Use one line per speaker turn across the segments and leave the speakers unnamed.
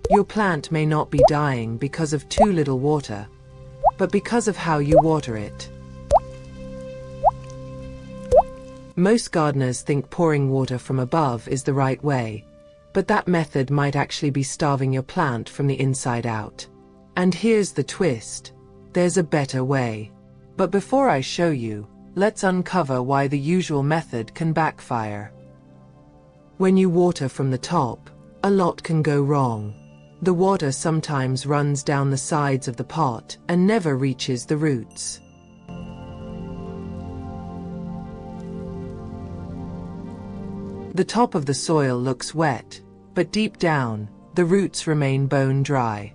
Your plant may not be dying because of too little water, but because of how you water it. Most gardeners think pouring water from above is the right way, but that method might actually be starving your plant from the inside out. And here's the twist: there's a better way. But before I show you, let's uncover why the usual method can backfire. When you water from the top, a lot can go wrong. The water sometimes runs down the sides of the pot and never reaches the roots. The top of the soil looks wet, but deep down, the roots remain bone dry.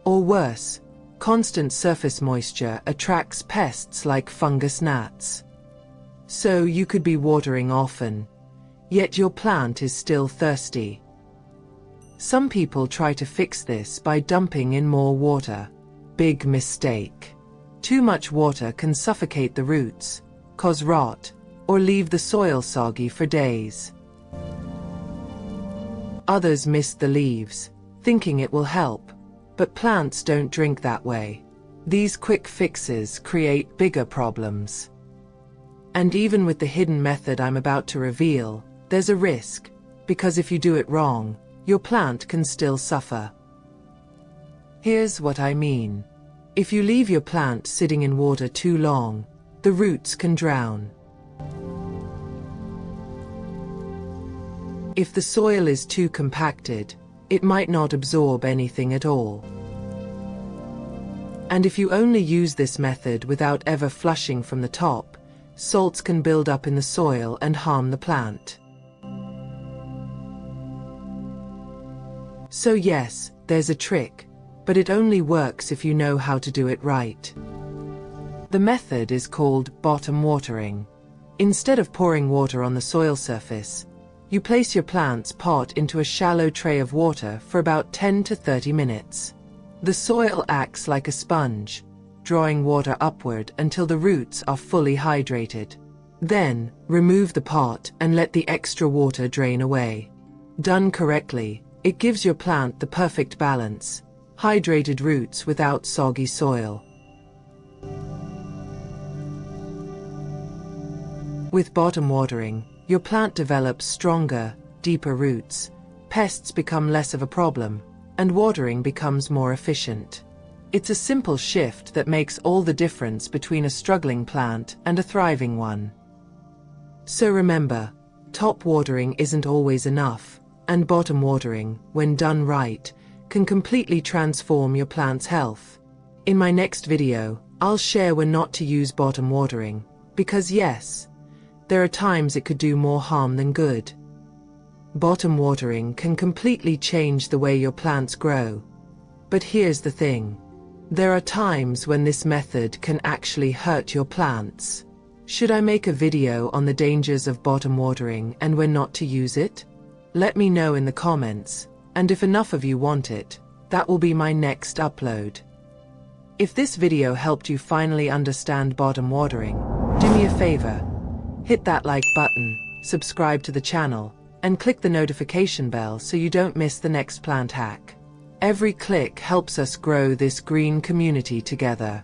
Or worse, constant surface moisture attracts pests like fungus gnats. So you could be watering often, yet your plant is still thirsty. Some people try to fix this by dumping in more water. Big mistake. Too much water can suffocate the roots, cause rot, or leave the soil soggy for days. Others mist the leaves, thinking it will help, but plants don't drink that way. These quick fixes create bigger problems. And even with the hidden method I'm about to reveal, there's a risk, because if you do it wrong, your plant can still suffer. Here's what I mean. If you leave your plant sitting in water too long, the roots can drown. If the soil is too compacted, it might not absorb anything at all. And if you only use this method without ever flushing from the top, salts can build up in the soil and harm the plant. So yes, there's a trick, but it only works if you know how to do it right. The method is called bottom watering. Instead of pouring water on the soil surface, you place your plant's pot into a shallow tray of water for about 10 to 30 minutes. The soil acts like a sponge, drawing water upward until the roots are fully hydrated. Then, remove the pot and let the extra water drain away. Done correctly, it gives your plant the perfect balance: hydrated roots without soggy soil. With bottom watering, your plant develops stronger, deeper roots, pests become less of a problem, and watering becomes more efficient. It's a simple shift that makes all the difference between a struggling plant and a thriving one. So remember, top watering isn't always enough, and bottom watering, when done right, can completely transform your plant's health. In my next video, I'll share when not to use bottom watering, because yes, there are times it could do more harm than good. Bottom watering can completely change the way your plants grow. But here's the thing. There are times when this method can actually hurt your plants. Should I make a video on the dangers of bottom watering and when not to use it? Let me know in the comments, and if enough of you want it, that will be my next upload. If this video helped you finally understand bottom watering, do me a favor. Hit that like button, subscribe to the channel, and click the notification bell so you don't miss the next plant hack. Every click helps us grow this green community together.